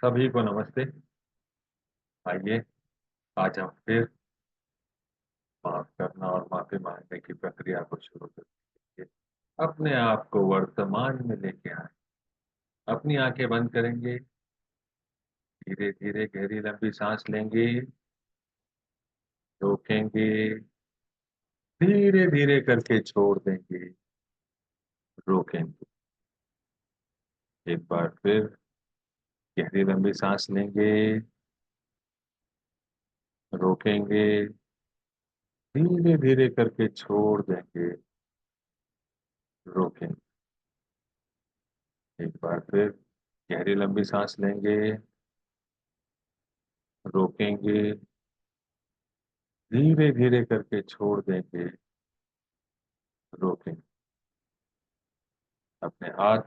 सभी को नमस्ते। आइए, आज हम फिर माफ करना और माफी मांगने की प्रक्रिया को शुरू करेंगे। अपने आप को वर्तमान में लेके आए। अपनी आंखें बंद करेंगे। धीरे धीरे गहरी लंबी सांस लेंगे। रोकेंगे। धीरे धीरे करके छोड़ देंगे। रोकेंगे। एक बार फिर गहरी लंबी सांस लेंगे। रोकेंगे। धीरे धीरे करके छोड़ देंगे। रोकेंगे। एक बार फिर गहरी लंबी सांस लेंगे। रोकेंगे। धीरे धीरे करके छोड़ देंगे। रोकेंगे। अपने हाथ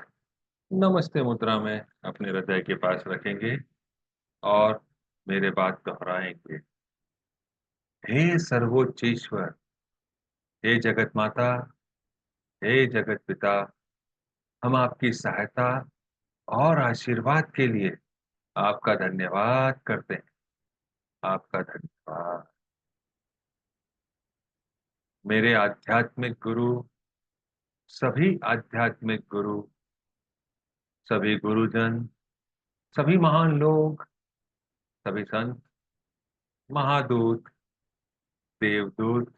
नमस्ते मुद्रा में अपने हृदय के पास रखेंगे और मेरे बात दोहराएंगे। हे सर्वोच्च ईश्वर, हे जगत माता, हे जगत पिता, हम आपकी सहायता और आशीर्वाद के लिए आपका धन्यवाद करते हैं। आपका धन्यवाद। मेरे आध्यात्मिक गुरु, सभी आध्यात्मिक गुरु, सभी गुरुजन, सभी महान लोग, सभी संत, महादूत, देवदूत,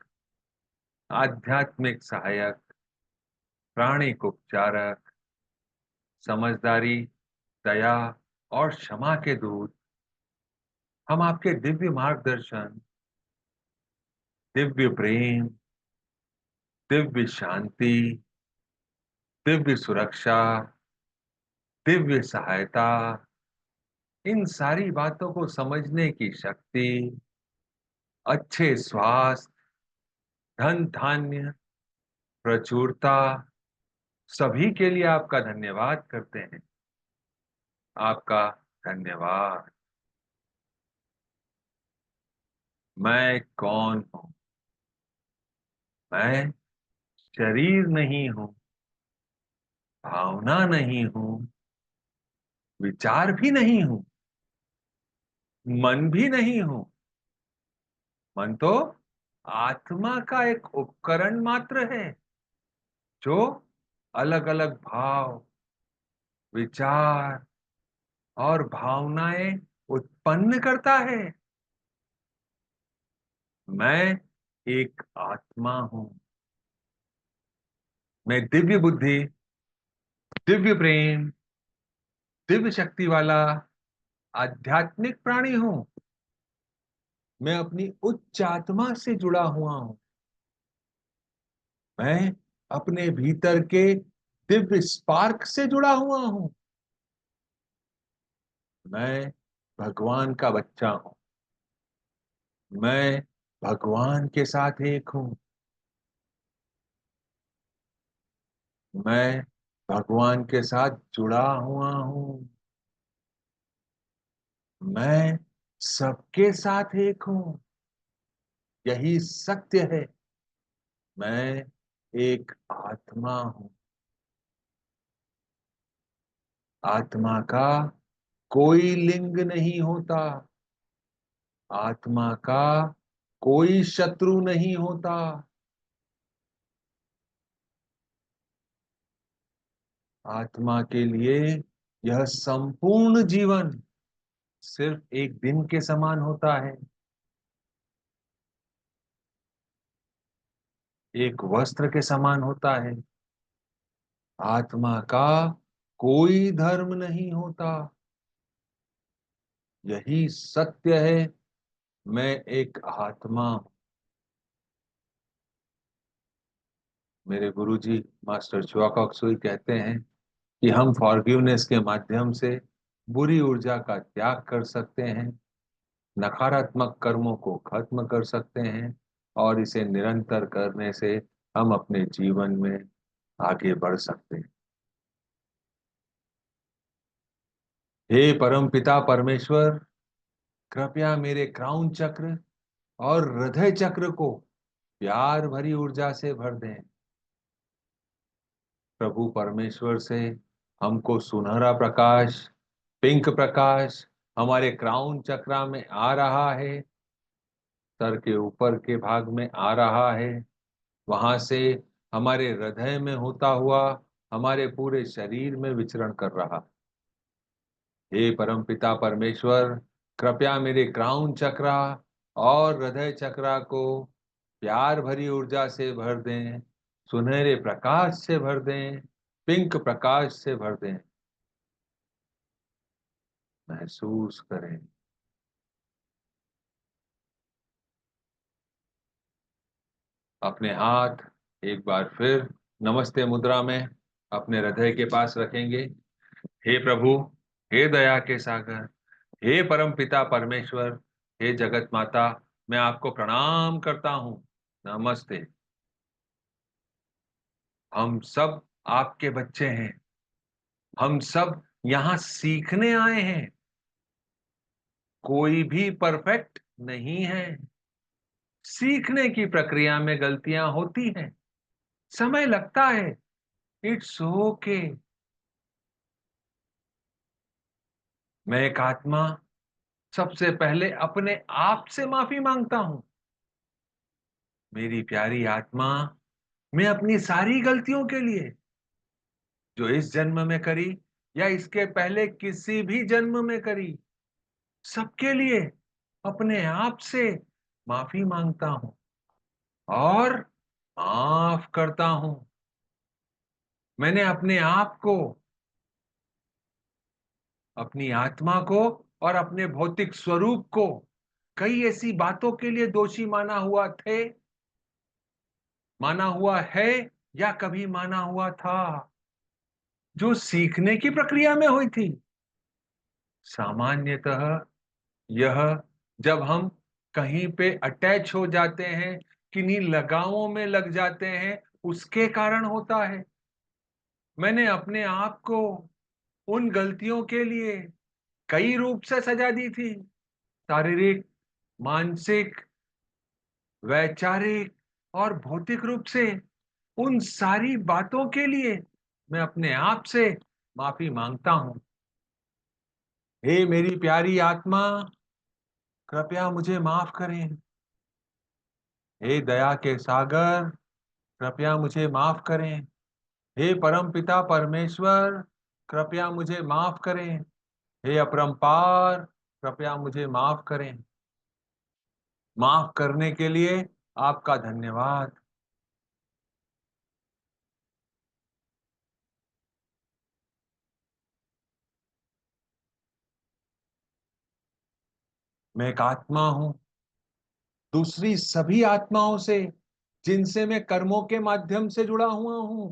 आध्यात्मिक सहायक, प्राणिक उपचारक, समझदारी, दया और क्षमा के दूत, हम आपके दिव्य मार्गदर्शन, दिव्य प्रेम, दिव्य शांति, दिव्य सुरक्षा, दिव्य सहायता, इन सारी बातों को समझने की शक्ति, अच्छे स्वास्थ्य, धन धान्य, प्रचुरता, सभी के लिए आपका धन्यवाद करते हैं। आपका धन्यवाद। मैं कौन हूं? मैं शरीर नहीं हूं, भावना नहीं हूं, विचार भी नहीं हूं, मन भी नहीं हूं। मन तो आत्मा का एक उपकरण मात्र है जो अलग अलग भाव, विचार और भावनाएं उत्पन्न करता है। मैं एक आत्मा हूं। मैं दिव्य बुद्धि, दिव्य प्रेम, दिव्य शक्ति वाला आध्यात्मिक प्राणी हूं। मैं अपनी उच्च आत्मा से जुड़ा हुआ हूं। मैं अपने भीतर के दिव्य स्पार्क से जुड़ा हुआ हूं। मैं भगवान का बच्चा हूं। मैं भगवान के साथ एक हूं। मैं भगवान के साथ जुड़ा हुआ हूं। मैं सबके साथ एक हूं। यही सत्य है। मैं एक आत्मा हूं। आत्मा का कोई लिंग नहीं होता। आत्मा का कोई शत्रु नहीं होता। आत्मा के लिए यह संपूर्ण जीवन सिर्फ एक दिन के समान होता है। एक वस्त्र के समान होता है। आत्मा का कोई धर्म नहीं होता। यही सत्य है। मैं एक आत्मा हूं। मेरे गुरुजी मास्टर चुआकॉक्सुई कहते हैं कि हम फॉरगिवनेस के माध्यम से बुरी ऊर्जा का त्याग कर सकते हैं, नकारात्मक कर्मों को खत्म कर सकते हैं और इसे निरंतर करने से हम अपने जीवन में आगे बढ़ सकते हैं। हे परम पिता परमेश्वर, कृपया मेरे क्राउन चक्र और हृदय चक्र को प्यार भरी ऊर्जा से भर दें। प्रभु परमेश्वर से हमको सुनहरा प्रकाश, पिंक प्रकाश हमारे क्राउन चक्रा में आ रहा है, सर के ऊपर के भाग में आ रहा है, वहां से हमारे हृदय में होता हुआ हमारे पूरे शरीर में विचरण कर रहा। हे परमपिता परमेश्वर, कृपया मेरे क्राउन चक्रा और हृदय चक्रा को प्यार भरी ऊर्जा से भर दें, सुनहरे प्रकाश से भर दें, पिंक प्रकाश से भर दें। महसूस करें। अपने हाथ एक बार फिर नमस्ते मुद्रा में अपने हृदय के पास रखेंगे। हे प्रभु, हे दया के सागर, हे परम पिता परमेश्वर, हे जगत माता, मैं आपको प्रणाम करता हूँ। नमस्ते। हम सब आपके बच्चे हैं। हम सब यहाँ सीखने आए हैं। कोई भी परफेक्ट नहीं है। सीखने की प्रक्रिया में गलतियां होती हैं, समय लगता है। It's okay. मैं एक आत्मा सबसे पहले अपने आप से माफी मांगता हूं। मेरी प्यारी आत्मा, मैं अपनी सारी गलतियों के लिए जो इस जन्म में करी या इसके पहले किसी भी जन्म में करी, सबके लिए अपने आप से माफी मांगता हूं और माफ करता हूं। मैंने अपने आप को, अपनी आत्मा को और अपने भौतिक स्वरूप को कई ऐसी बातों के लिए दोषी माना हुआ है या कभी माना हुआ था, जो सीखने की प्रक्रिया में हुई थी। सामान्यतः यह जब हम कहीं पे अटैच हो जाते हैं, किन्हीं लगावों में लग जाते हैं, उसके कारण होता है। मैंने अपने आप को उन गलतियों के लिए कई रूप से सजा दी थी। शारीरिक, मानसिक, वैचारिक और भौतिक रूप से। उन सारी बातों के लिए मैं अपने आप से माफी मांगता हूं। हे मेरी प्यारी आत्मा, कृपया मुझे माफ करें। हे दया के सागर, कृपया मुझे माफ करें। हे परम पिता परमेश्वर, कृपया मुझे माफ करें। हे अपरंपार, कृपया मुझे माफ करें। माफ करने के लिए आपका धन्यवाद। मैं एक आत्मा हूं, दूसरी सभी आत्माओं से जिनसे मैं कर्मों के माध्यम से जुड़ा हुआ हूं,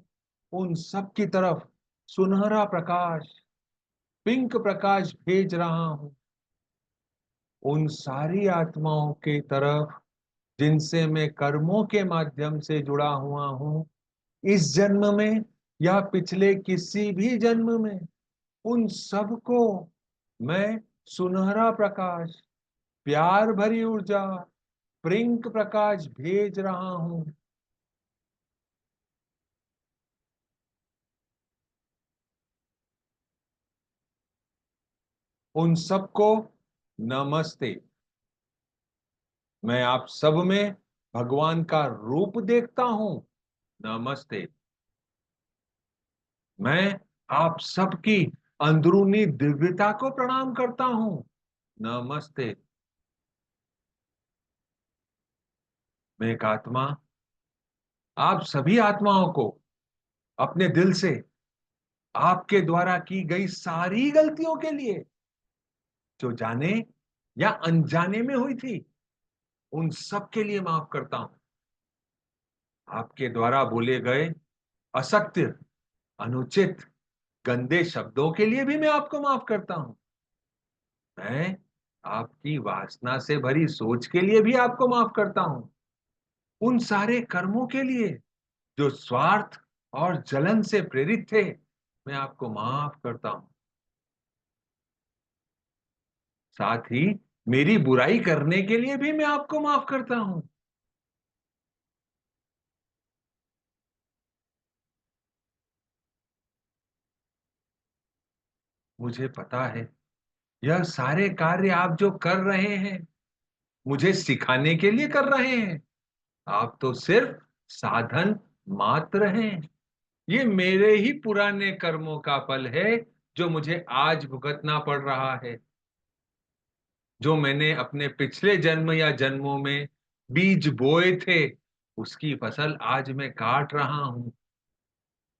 उन सब की तरफ सुनहरा प्रकाश, पिंक प्रकाश भेज रहा हूं। उन सारी आत्माओं की तरफ जिनसे मैं कर्मों के माध्यम से जुड़ा हुआ हूं, इस जन्म में या पिछले किसी भी जन्म में, उन सबको मैं सुनहरा प्रकाश, प्यार भरी ऊर्जा, पिंक प्रकाश भेज रहा हूं। उन सबको नमस्ते। मैं आप सब में भगवान का रूप देखता हूं। नमस्ते। मैं आप सबकी अंदरूनी दिव्यता को प्रणाम करता हूं। नमस्ते। मैं एक आत्मा आप सभी आत्माओं को अपने दिल से आपके द्वारा की गई सारी गलतियों के लिए, जो जाने या अनजाने में हुई थी, उन सब के लिए माफ करता हूं। आपके द्वारा बोले गए असत्य, अनुचित, गंदे शब्दों के लिए भी मैं आपको माफ करता हूं। मैं आपकी वासना से भरी सोच के लिए भी आपको माफ करता हूं। उन सारे कर्मों के लिए जो स्वार्थ और जलन से प्रेरित थे, मैं आपको माफ करता हूं। साथ ही मेरी बुराई करने के लिए भी मैं आपको माफ करता हूं। मुझे पता है यह सारे कार्य आप जो कर रहे हैं मुझे सिखाने के लिए कर रहे हैं। आप तो सिर्फ साधन मात्र हैं। ये मेरे ही पुराने कर्मों का फल है जो मुझे आज भुगतना पड़ रहा है। जो मैंने अपने पिछले जन्म या जन्मों में बीज बोए थे उसकी फसल आज मैं काट रहा हूं।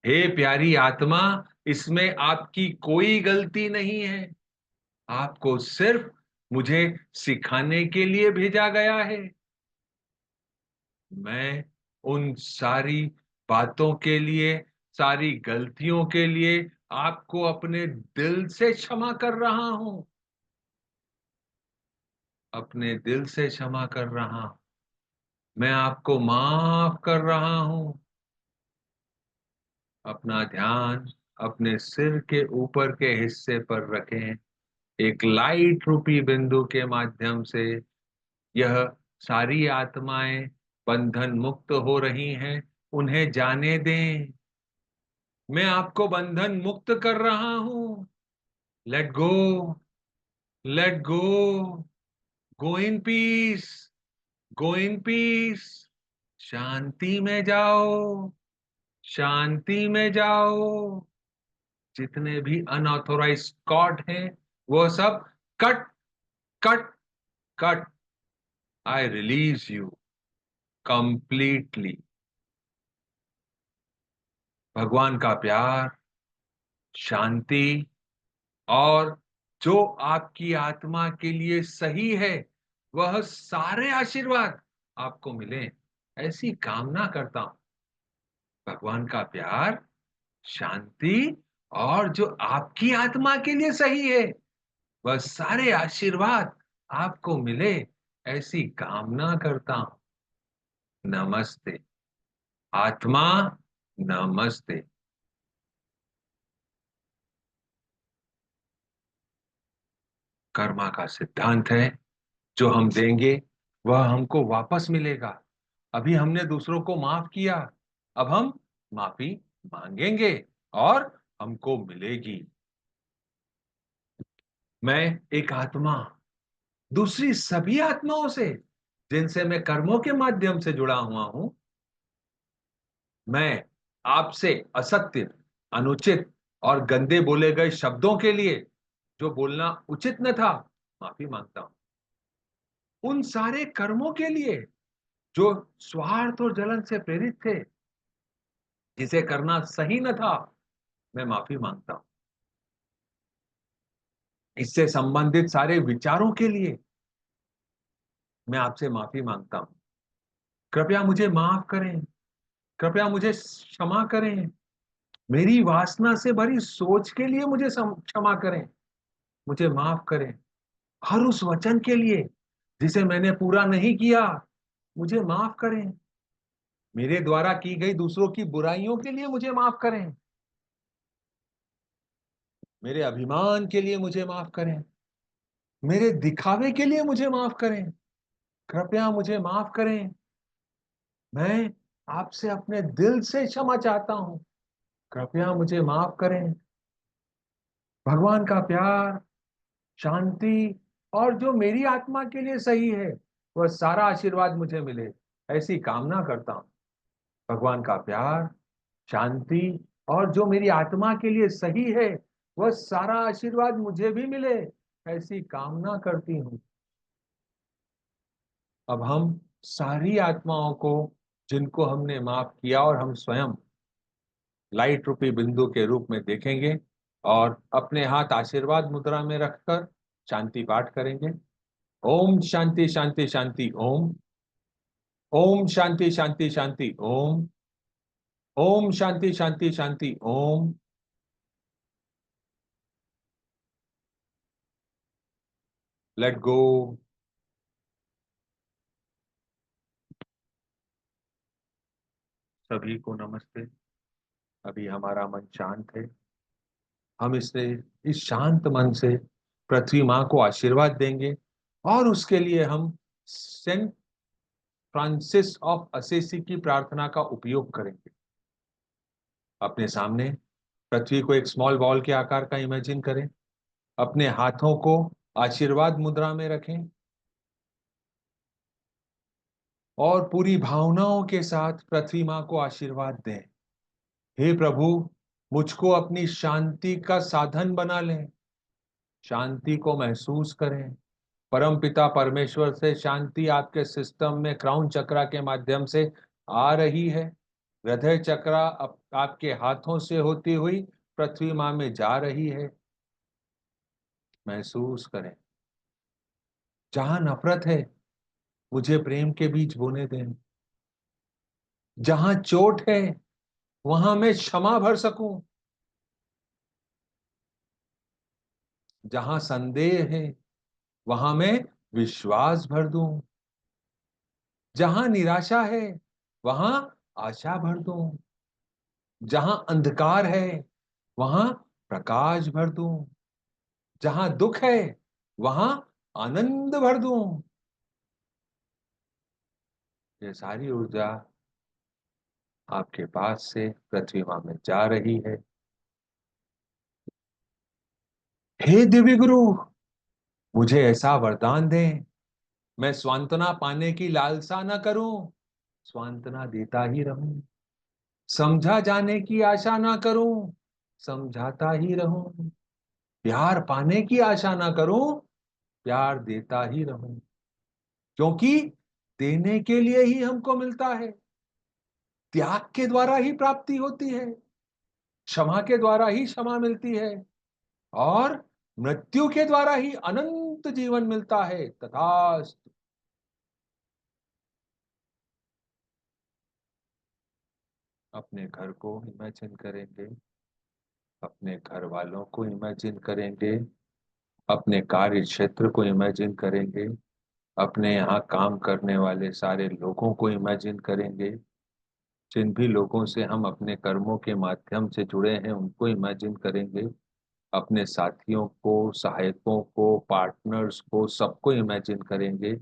हे प्यारी आत्मा, इसमें आपकी कोई गलती नहीं है। आपको सिर्फ मुझे सिखाने के लिए भेजा गया है। मैं उन सारी बातों के लिए, सारी गलतियों के लिए आपको अपने दिल से क्षमा कर रहा हूं। अपने दिल से क्षमा कर रहा हूं। मैं आपको माफ कर रहा हूं। अपना ध्यान अपने सिर के ऊपर के हिस्से पर रखें। एक लाइट रूपी बिंदु के माध्यम से यह सारी आत्माएं बंधन मुक्त हो रही हैं। उन्हें जाने दें। मैं आपको बंधन मुक्त कर रहा हूं। Let go, let go, go in peace, go in peace. शांति में जाओ, शांति में जाओ। जितने भी अनऑथोराइज कॉर्ड हैं वो सब cut, cut, cut. I release you completely. भगवान का प्यार, शांति और जो आपकी आत्मा के लिए सही है वह सारे आशीर्वाद आपको मिले ऐसी कामना करता हूं। भगवान का प्यार, शांति और जो आपकी आत्मा के लिए सही है वह सारे आशीर्वाद आपको मिले ऐसी कामना करता हूं। नमस्ते आत्मा, नमस्ते। कर्मा का सिद्धांत है जो हम देंगे वह हमको वापस मिलेगा। अभी हमने दूसरों को माफ किया, अब हम माफी मांगेंगे और हमको मिलेगी। मैं एक आत्मा दूसरी सभी आत्माओं से जिनसे मैं कर्मों के माध्यम से जुड़ा हुआ हूं, मैं आपसे असत्य, अनुचित और गंदे बोले गए शब्दों के लिए जो बोलना उचित न था माफी मांगता हूं। उन सारे कर्मों के लिए जो स्वार्थ और जलन से प्रेरित थे, जिसे करना सही न था, मैं माफी मांगता हूं। इससे संबंधित सारे विचारों के लिए मैं आपसे माफी मांगता हूं। कृपया मुझे माफ करें, कृपया मुझे क्षमा करें। मेरी वासना से भरी सोच के लिए मुझे क्षमा करें। मुझे माफ करें हर उस वचन के लिए जिसे मैंने पूरा नहीं किया। मुझे माफ करें मेरे द्वारा की गई दूसरों की बुराइयों के लिए। मुझे माफ करें मेरे अभिमान के लिए। मुझे माफ करें मेरे दिखावे के लिए। मुझे माफ करें। कृपया मुझे माफ करें। मैं आपसे अपने दिल से क्षमा चाहता हूं। कृपया मुझे माफ करें। भगवान का प्यार, शांति और जो मेरी आत्मा के लिए सही है वह सारा आशीर्वाद मुझे मिले ऐसी कामना करता हूं। भगवान का प्यार, शांति और जो मेरी आत्मा के लिए सही है वह सारा आशीर्वाद मुझे भी मिले ऐसी कामना करती हूँ। अब हम सारी आत्माओं को जिनको हमने माफ किया और हम स्वयं लाइट रूपी बिंदु के रूप में देखेंगे और अपने हाथ आशीर्वाद मुद्रा में रखकर शांति पाठ करेंगे। ओम शांति शांति शांति ओम। ओम शांति शांति शांति ओम। ओम शांति शांति शांति ओम। Let go. सभी को नमस्ते। अभी हमारा मन शांत है। हम इससे इस शांत मन से पृथ्वी माँ को आशीर्वाद देंगे और उसके लिए हम सेंट फ्रांसिस ऑफ असेसी की प्रार्थना का उपयोग करेंगे। अपने सामने पृथ्वी को एक स्मॉल बॉल के आकार का इमेजिन करें। अपने हाथों को आशीर्वाद मुद्रा में रखें और पूरी भावनाओं के साथ पृथ्वी मां को आशीर्वाद दें। हे प्रभु, मुझको अपनी शांति का साधन बना लें। शांति को महसूस करें। परम पिता परमेश्वर से शांति आपके सिस्टम में क्राउन चक्रा के माध्यम से आ रही है। हृदय चक्रा आपके हाथों से होती हुई पृथ्वी मां में जा रही है। महसूस करें। जहां नफरत है, मुझे प्रेम के बीज बोने दें। जहां चोट है, वहां मैं क्षमा भर सकूं। जहां संदेह है, वहां मैं विश्वास भर दूं। जहां निराशा है, वहां आशा भर दूं। जहां अंधकार है, वहां प्रकाश भर दूं। जहां दुख है, वहां आनंद भर दूं। ये सारी ऊर्जा आपके पास से पृथ्वी मां में जा रही है। हे दिव्य गुरु, मुझे ऐसा वरदान दें, मैं सांत्वना पाने की लालसा न करूं, सांत्वना देता ही रहूं। समझा जाने की आशा ना करूं, समझाता ही रहूं। प्यार पाने की आशा ना करूं, प्यार देता ही रहूं। क्योंकि देने के लिए ही हमको मिलता है। त्याग के द्वारा ही प्राप्ति होती है। क्षमा के द्वारा ही क्षमा मिलती है। और मृत्यु के द्वारा ही अनंत जीवन मिलता है। तथास्तु। अपने घर को इमेजिन करेंगे। अपने घर वालों को इमेजिन करेंगे। अपने कार्य क्षेत्र को इमेजिन करेंगे। अपने यहाँ काम करने वाले सारे लोगों को इमेजिन करेंगे। जिन भी लोगों से हम अपने कर्मों के माध्यम से जुड़े हैं, उनको इमेजिन करेंगे। अपने साथियों को, सहायकों को, पार्टनर्स को, सबको इमेजिन करेंगे।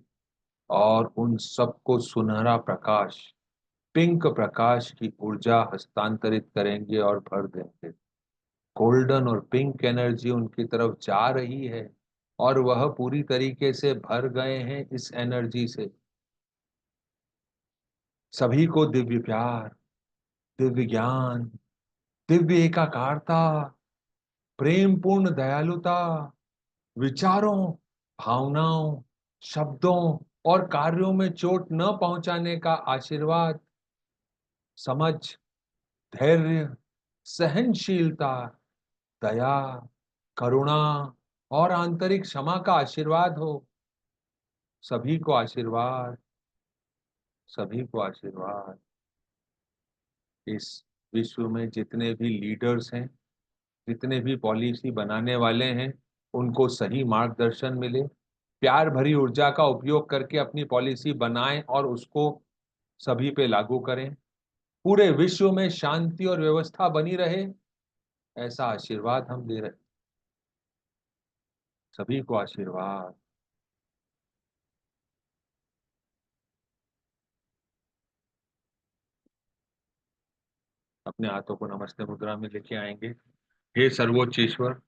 और उन सबको सुनहरा प्रकाश, पिंक प्रकाश की ऊर्जा हस्तांतरित करेंगे और भर देंगे। गोल्डन और पिंक एनर्जी उनकी तरफ जा रही है और वह पूरी तरीके से भर गए हैं इस एनर्जी से। सभी को दिव्य प्यार, दिव्य ज्ञान, दिव्य एकाकारता, प्रेम पूर्ण दयालुता, विचारों, भावनाओं, शब्दों और कार्यों में चोट न पहुंचाने का आशीर्वाद, समझ, धैर्य, सहनशीलता, दया, करुणा और आंतरिक क्षमा का आशीर्वाद हो। सभी को आशीर्वाद, सभी को आशीर्वाद। इस विश्व में जितने भी लीडर्स हैं, जितने भी पॉलिसी बनाने वाले हैं, उनको सही मार्गदर्शन मिले। प्यार भरी ऊर्जा का उपयोग करके अपनी पॉलिसी बनाएं और उसको सभी पे लागू करें। पूरे विश्व में शांति और व्यवस्था बनी रहे, ऐसा आशीर्वाद हम दे रहे हैं। सभी को आशीर्वाद। अपने हाथों को नमस्ते मुद्रा में लेके आएंगे। हे सर्वोच्च ईश्वर,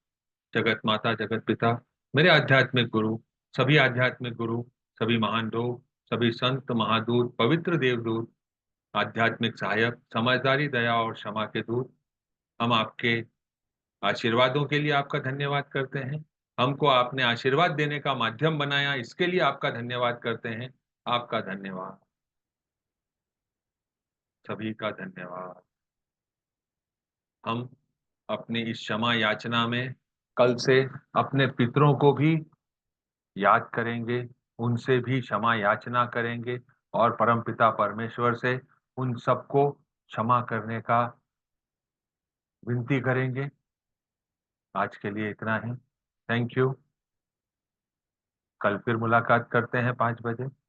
जगत माता, जगत पिता, मेरे आध्यात्मिक गुरु, सभी आध्यात्मिक गुरु, सभी महान लोग, सभी संत, महादूत, पवित्र देवदूत, आध्यात्मिक सहायक, समझदारी, दया और क्षमा के दूत, हम आपके आशीर्वादों के लिए आपका धन्यवाद करते हैं। हमको आपने आशीर्वाद देने का माध्यम बनाया, इसके लिए आपका धन्यवाद करते हैं। आपका धन्यवाद। सभी का धन्यवाद। हम अपनी इस क्षमा याचना में कल से अपने पितरों को भी याद करेंगे, उनसे भी क्षमा याचना करेंगे और परमपिता परमेश्वर से उन सबको क्षमा करने का विनती करेंगे। आज के लिए इतना ही। Thank you. कल फिर मुलाकात करते हैं 5 बजे।